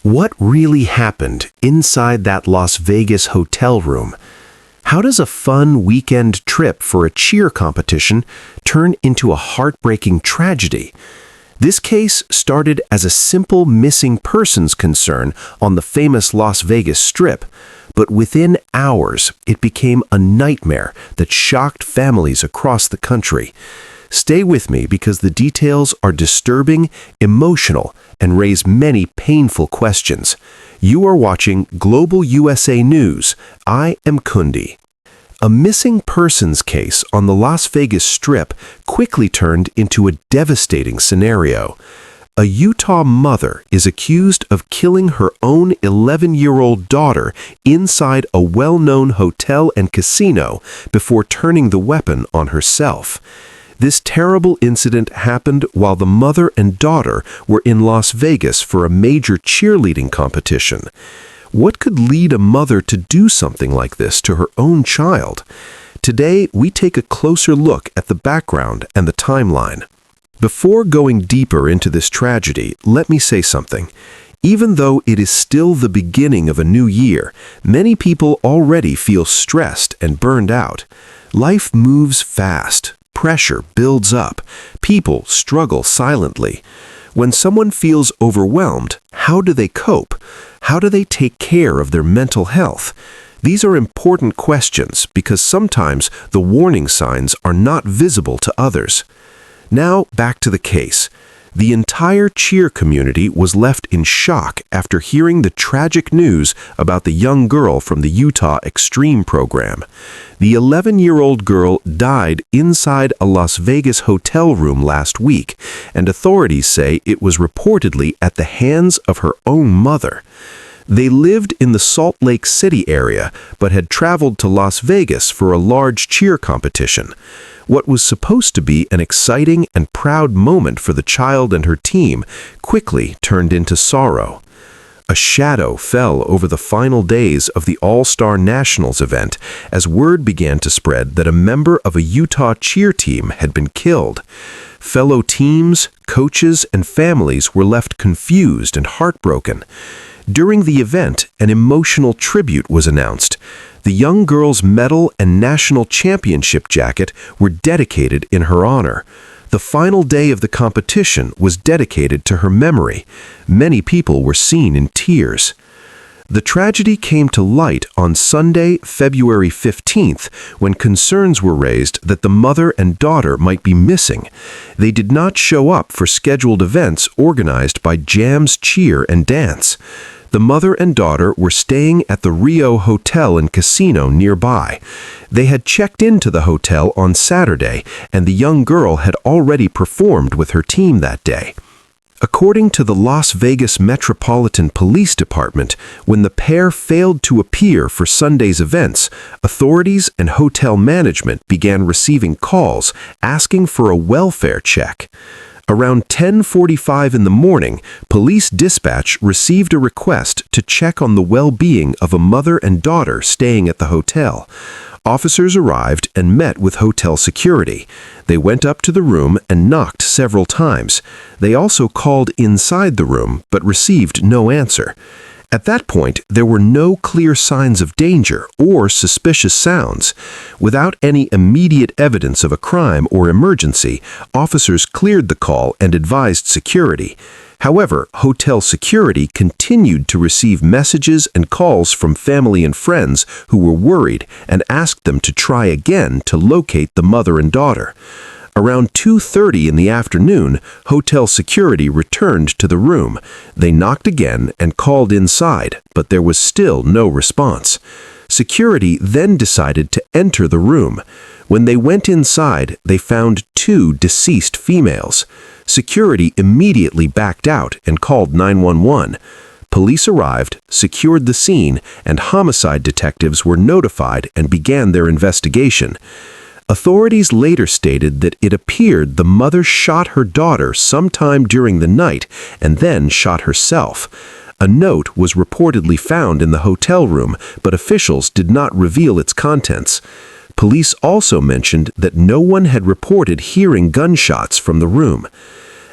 What really happened inside that Las Vegas hotel room? How does a fun weekend trip for a cheer competition turn into a heartbreaking tragedy? This case started as a simple missing persons concern on the famous Las Vegas Strip, but within hours it became a nightmare that shocked families across the country. Stay with me because the details are disturbing, emotional, and raise many painful questions. You are watching Global USA News. I am Kundi. A missing persons case on the Las Vegas Strip quickly turned into a devastating scenario. A Utah mother is accused of killing her own 11-year-old daughter inside a well-known hotel and casino before turning the weapon on herself. This terrible incident happened while the mother and daughter were in Las Vegas for a major cheerleading competition. What could lead a mother to do something like this to her own child? Today, we take a closer look at the background and the timeline. Before going deeper into this tragedy, let me say something. Even though it is still the beginning of a new year, many people already feel stressed and burned out. Life moves fast. Pressure builds up. People struggle silently. When someone feels overwhelmed, how do they cope? How do they take care of their mental health? These are important questions because sometimes the warning signs are not visible to others. Now, back to the case. The entire cheer community was left in shock after hearing the tragic news about the young girl from the Utah Extreme program. The 11-year-old girl died inside a Las Vegas hotel room last week, and authorities say it was reportedly at the hands of her own mother. They lived in the Salt Lake City area, but had traveled to Las Vegas for a large cheer competition. What was supposed to be an exciting and proud moment for the child and her team quickly turned into sorrow. A shadow fell over the final days of the All-Star Nationals event as word began to spread that a member of a Utah cheer team had been killed. Fellow teams, coaches, and families were left confused and heartbroken. During the event, an emotional tribute was announced. The young girl's medal and national championship jacket were dedicated in her honor. The final day of the competition was dedicated to her memory. Many people were seen in tears. The tragedy came to light on Sunday, February 15th, when concerns were raised that the mother and daughter might be missing. They did not show up for scheduled events organized by Jams Cheer and Dance. The mother and daughter were staying at the Rio Hotel and Casino nearby. They had checked into the hotel on Saturday, and the young girl had already performed with her team that day. According to the Las Vegas Metropolitan Police Department, when the pair failed to appear for Sunday's events, authorities and hotel management began receiving calls asking for a welfare check. Around 10:45 in the morning, police dispatch received a request to check on the well-being of a mother and daughter staying at the hotel. Officers arrived and met with hotel security. They went up to the room and knocked several times. They also called inside the room, but received no answer. At that point, there were no clear signs of danger or suspicious sounds. Without any immediate evidence of a crime or emergency, officers cleared the call and advised security. However, hotel security continued to receive messages and calls from family and friends who were worried and asked them to try again to locate the mother and daughter. Around 2:30 in the afternoon, hotel security returned to the room. They knocked again and called inside, but there was still no response. Security then decided to enter the room. When they went inside, they found 2 deceased females. Security immediately backed out and called 911. Police arrived, secured the scene, and homicide detectives were notified and began their investigation. Authorities later stated that it appeared the mother shot her daughter sometime during the night and then shot herself. A note was reportedly found in the hotel room, but officials did not reveal its contents. Police also mentioned that no one had reported hearing gunshots from the room.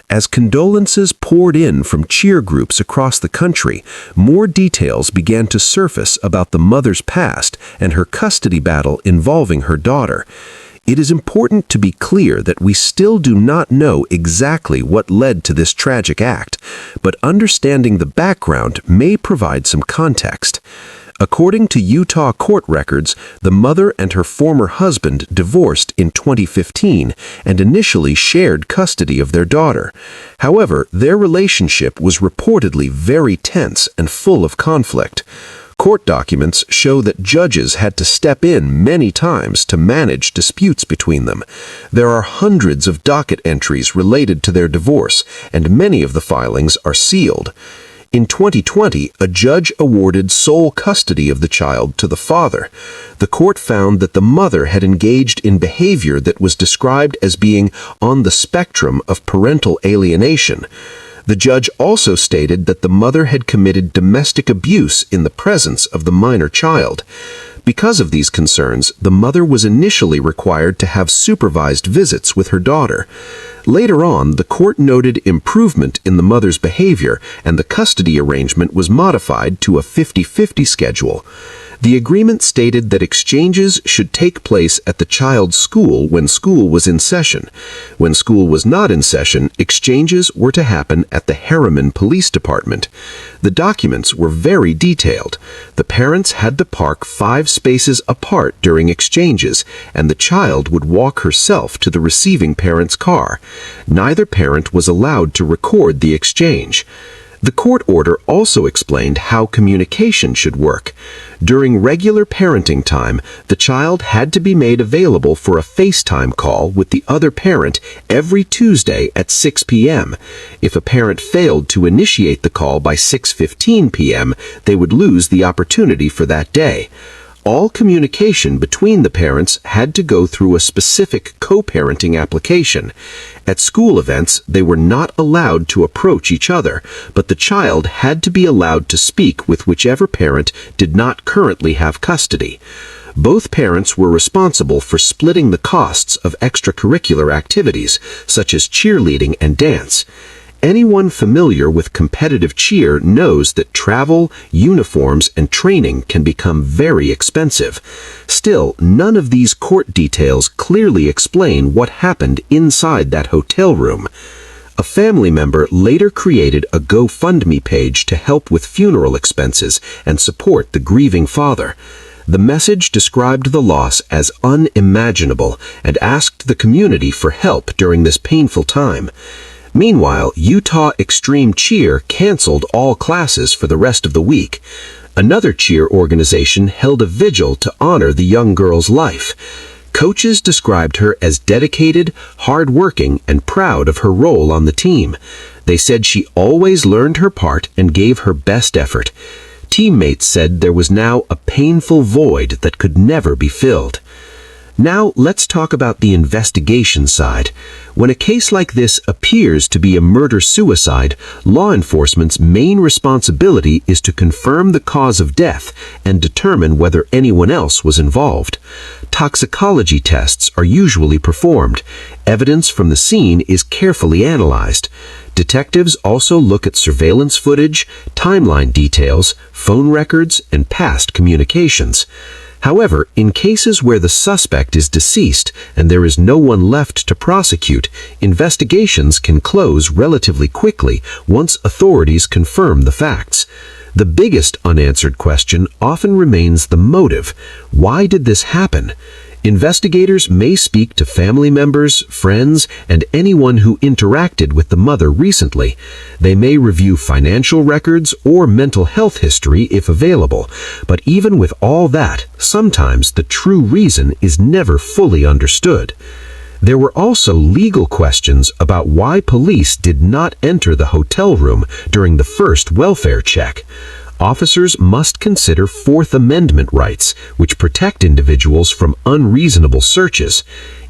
As condolences poured in from cheer groups across the country, more details began to surface about the mother's past and her custody battle involving her daughter. It is important to be clear that we still do not know exactly what led to this tragic act, but understanding the background may provide some context. According to Utah court records, the mother and her former husband divorced in 2015 and initially shared custody of their daughter. However, their relationship was reportedly very tense and full of conflict. Court documents show that judges had to step in many times to manage disputes between them. There are hundreds of docket entries related to their divorce, and many of the filings are sealed. In 2020, a judge awarded sole custody of the child to the father. The court found that the mother had engaged in behavior that was described as being on the spectrum of parental alienation. The judge also stated that the mother had committed domestic abuse in the presence of the minor child. Because of these concerns, the mother was initially required to have supervised visits with her daughter. Later on, the court noted improvement in the mother's behavior, and the custody arrangement was modified to a 50-50 schedule. The agreement stated that exchanges should take place at the child's school when school was in session. When school was not in session, exchanges were to happen at the Harriman Police Department. The documents were very detailed. The parents had to park 5 spaces apart during exchanges, and the child would walk herself to the receiving parent's car. Neither parent was allowed to record the exchange. The court order also explained how communication should work. During regular parenting time, the child had to be made available for a FaceTime call with the other parent every Tuesday at 6 p.m. If a parent failed to initiate the call by 6:15 p.m., they would lose the opportunity for that day. All communication between the parents had to go through a specific co-parenting application. At school events, they were not allowed to approach each other, but the child had to be allowed to speak with whichever parent did not currently have custody. Both parents were responsible for splitting the costs of extracurricular activities, such as cheerleading and dance. Anyone familiar with competitive cheer knows that travel, uniforms, and training can become very expensive. Still, none of these court details clearly explain what happened inside that hotel room. A family member later created a GoFundMe page to help with funeral expenses and support the grieving father. The message described the loss as unimaginable and asked the community for help during this painful time. Meanwhile, Utah Extreme Cheer canceled all classes for the rest of the week. Another cheer organization held a vigil to honor the young girl's life. Coaches described her as dedicated, hardworking, and proud of her role on the team. They said she always learned her part and gave her best effort. Teammates said there was now a painful void that could never be filled. Now let's talk about the investigation side. When a case like this appears to be a murder-suicide, law enforcement's main responsibility is to confirm the cause of death and determine whether anyone else was involved. Toxicology tests are usually performed. Evidence from the scene is carefully analyzed. Detectives also look at surveillance footage, timeline details, phone records, and past communications. However, in cases where the suspect is deceased and there is no one left to prosecute, investigations can close relatively quickly once authorities confirm the facts. The biggest unanswered question often remains the motive. Why did this happen? Investigators may speak to family members, friends, and anyone who interacted with the mother recently. They may review financial records or mental health history if available. But even with all that, sometimes the true reason is never fully understood. There were also legal questions about why police did not enter the hotel room during the first welfare check. Officers must consider Fourth Amendment rights, which protect individuals from unreasonable searches.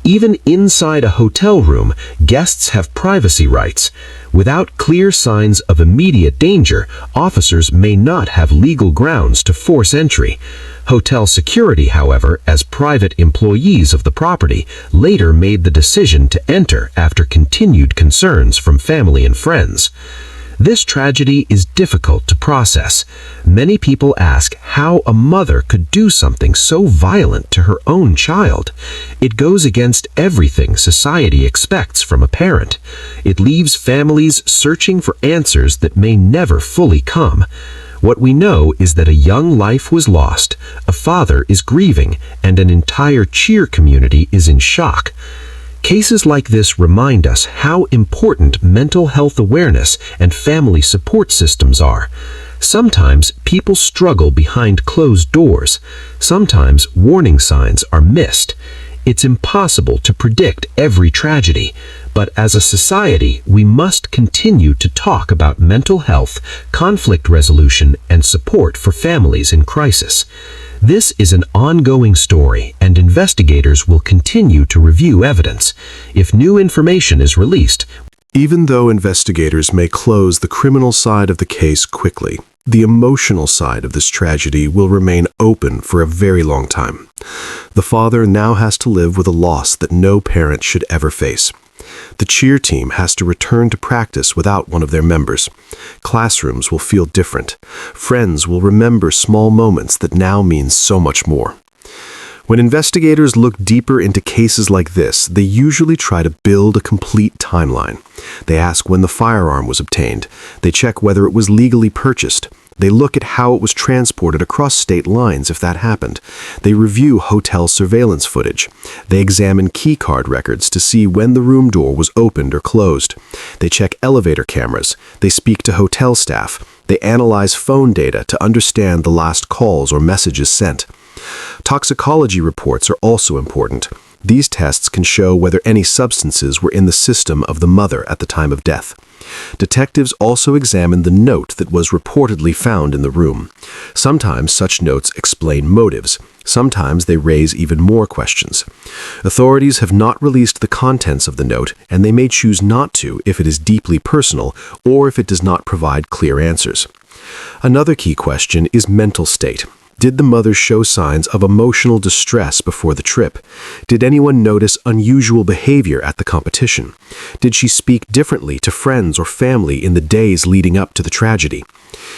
Even inside a hotel room, guests have privacy rights. Without clear signs of immediate danger, officers may not have legal grounds to force entry. Hotel security, however, as private employees of the property, later made the decision to enter after continued concerns from family and friends. This tragedy is difficult to process. Many people ask how a mother could do something so violent to her own child. It goes against everything society expects from a parent. It leaves families searching for answers that may never fully come. What we know is that a young life was lost, a father is grieving, and an entire cheer community is in shock. Cases like this remind us how important mental health awareness and family support systems are. Sometimes people struggle behind closed doors. Sometimes warning signs are missed. It's impossible to predict every tragedy, but as a society, we must continue to talk about mental health, conflict resolution, and support for families in crisis. This is an ongoing story, and investigators will continue to review evidence. If new information is released, even though investigators may close the criminal side of the case quickly, the emotional side of this tragedy will remain open for a very long time. The father now has to live with a loss that no parent should ever face. The cheer team has to return to practice without one of their members. Classrooms will feel different. Friends will remember small moments that now mean so much more. When investigators look deeper into cases like this, they usually try to build a complete timeline. They ask when the firearm was obtained. They check whether it was legally purchased. They look at how it was transported across state lines if that happened. They review hotel surveillance footage. They examine keycard records to see when the room door was opened or closed. They check elevator cameras. They speak to hotel staff. They analyze phone data to understand the last calls or messages sent. Toxicology reports are also important. These tests can show whether any substances were in the system of the mother at the time of death. Detectives also examine the note that was reportedly found in the room. Sometimes such notes explain motives. Sometimes they raise even more questions. Authorities have not released the contents of the note, and they may choose not to if it is deeply personal or if it does not provide clear answers. Another key question is mental state. Did the mother show signs of emotional distress before the trip? Did anyone notice unusual behavior at the competition? Did she speak differently to friends or family in the days leading up to the tragedy?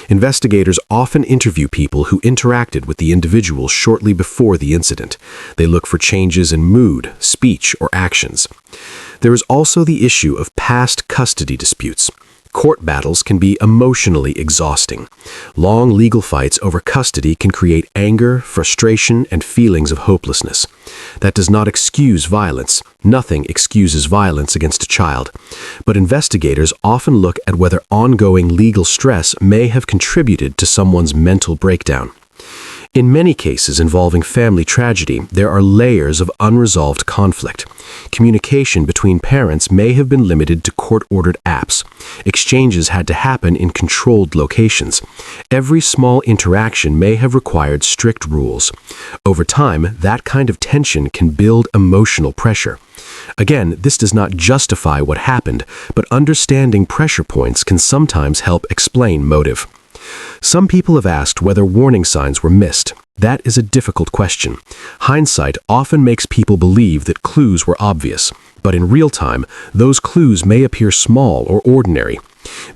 Investigators often interview people who interacted with the individual shortly before the incident. They look for changes in mood, speech, or actions. There is also the issue of past custody disputes. Court battles can be emotionally exhausting. Long legal fights over custody can create anger, frustration, and feelings of hopelessness. That does not excuse violence. Nothing excuses violence against a child. But investigators often look at whether ongoing legal stress may have contributed to someone's mental breakdown. In many cases involving family tragedy, there are layers of unresolved conflict. Communication between parents may have been limited to court-ordered apps. Exchanges had to happen in controlled locations. Every small interaction may have required strict rules. Over time, that kind of tension can build emotional pressure. Again, this does not justify what happened, but understanding pressure points can sometimes help explain motive. Some people have asked whether warning signs were missed. That is a difficult question. Hindsight often makes people believe that clues were obvious, but in real time, those clues may appear small or ordinary.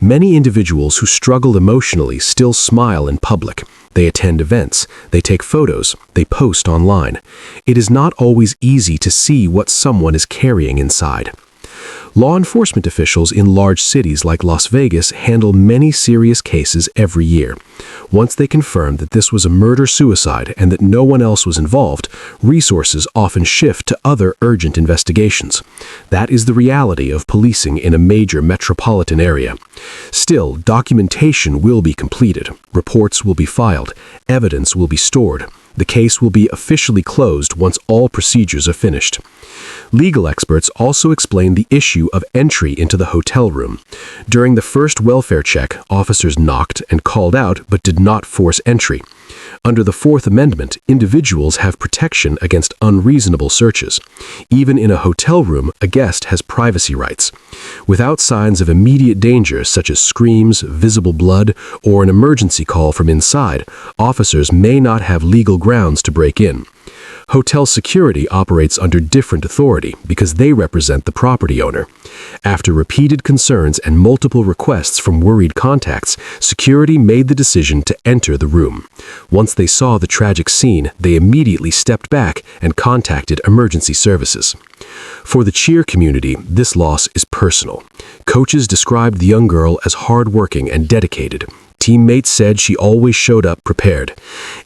Many individuals who struggle emotionally still smile in public. They attend events, they take photos, they post online. It is not always easy to see what someone is carrying inside. Law enforcement officials in large cities like Las Vegas handle many serious cases every year. Once they confirm that this was a murder-suicide and that no one else was involved, resources often shift to other urgent investigations. That is the reality of policing in a major metropolitan area. Still, documentation will be completed, reports will be filed, evidence will be stored. The case will be officially closed once all procedures are finished. Legal experts also explain the issue of entry into the hotel room. During the first welfare check, officers knocked and called out but did not force entry. Under the Fourth Amendment, individuals have protection against unreasonable searches. Even in a hotel room, a guest has privacy rights. Without signs of immediate danger, such as screams, visible blood, or an emergency call from inside, officers may not have legal grounds to break in. Hotel security operates under different authority because they represent the property owner. After repeated concerns and multiple requests from worried contacts, security made the decision to enter the room. Once they saw the tragic scene, they immediately stepped back and contacted emergency services. For the cheer community, this loss is personal. Coaches described the young girl as hardworking and dedicated. Teammates said she always showed up prepared.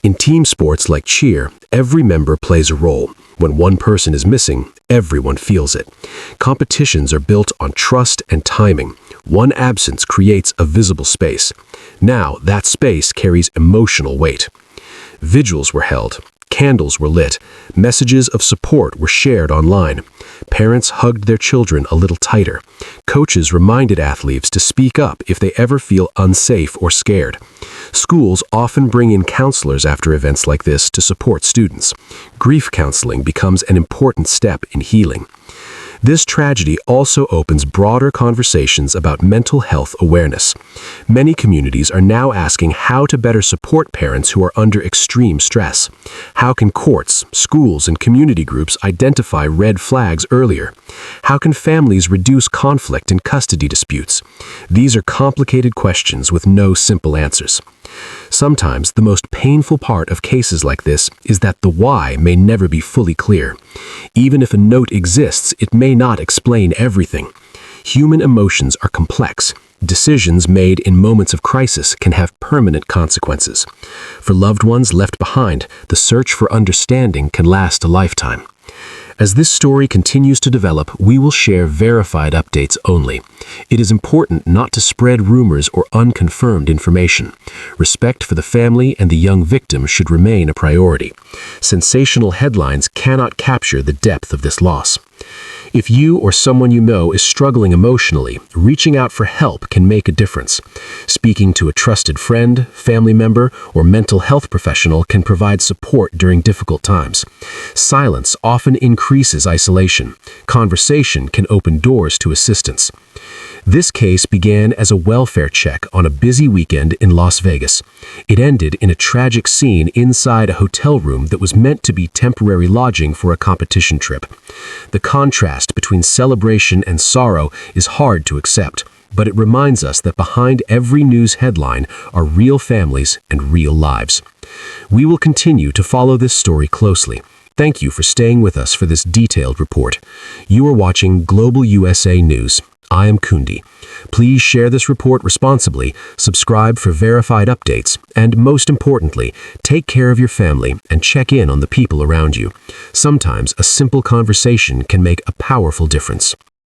In team sports like cheer, every member plays a role. When one person is missing, everyone feels it. Competitions are built on trust and timing. One absence creates a visible space. Now, that space carries emotional weight. Vigils were held. Candles were lit. Messages of support were shared online. Parents hugged their children a little tighter. Coaches reminded athletes to speak up if they ever feel unsafe or scared. Schools often bring in counselors after events like this to support students. Grief counseling becomes an important step in healing. This tragedy also opens broader conversations about mental health awareness. Many communities are now asking how to better support parents who are under extreme stress. How can courts, schools, and community groups identify red flags earlier? How can families reduce conflict in custody disputes? These are complicated questions with no simple answers. Sometimes the most painful part of cases like this is that the why may never be fully clear. Even if a note exists, it may not explain everything. Human emotions are complex. Decisions made in moments of crisis can have permanent consequences. For loved ones left behind, the search for understanding can last a lifetime. As this story continues to develop, we will share verified updates only. It is important not to spread rumors or unconfirmed information. Respect for the family and the young victim should remain a priority. Sensational headlines cannot capture the depth of this loss. If you or someone you know is struggling emotionally, reaching out for help can make a difference. Speaking to a trusted friend, family member, or mental health professional can provide support during difficult times. Silence often increases isolation. Conversation can open doors to assistance. This case began as a welfare check on a busy weekend in Las Vegas. It ended in a tragic scene inside a hotel room that was meant to be temporary lodging for a competition trip. The contrast between celebration and sorrow is hard to accept, but it reminds us that behind every news headline are real families and real lives. We will continue to follow this story closely. Thank you for staying with us for this detailed report. You are watching Global USA News. I am Kundi. Please share this report responsibly, subscribe for verified updates, and most importantly, take care of your family and check in on the people around you. Sometimes a simple conversation can make a powerful difference.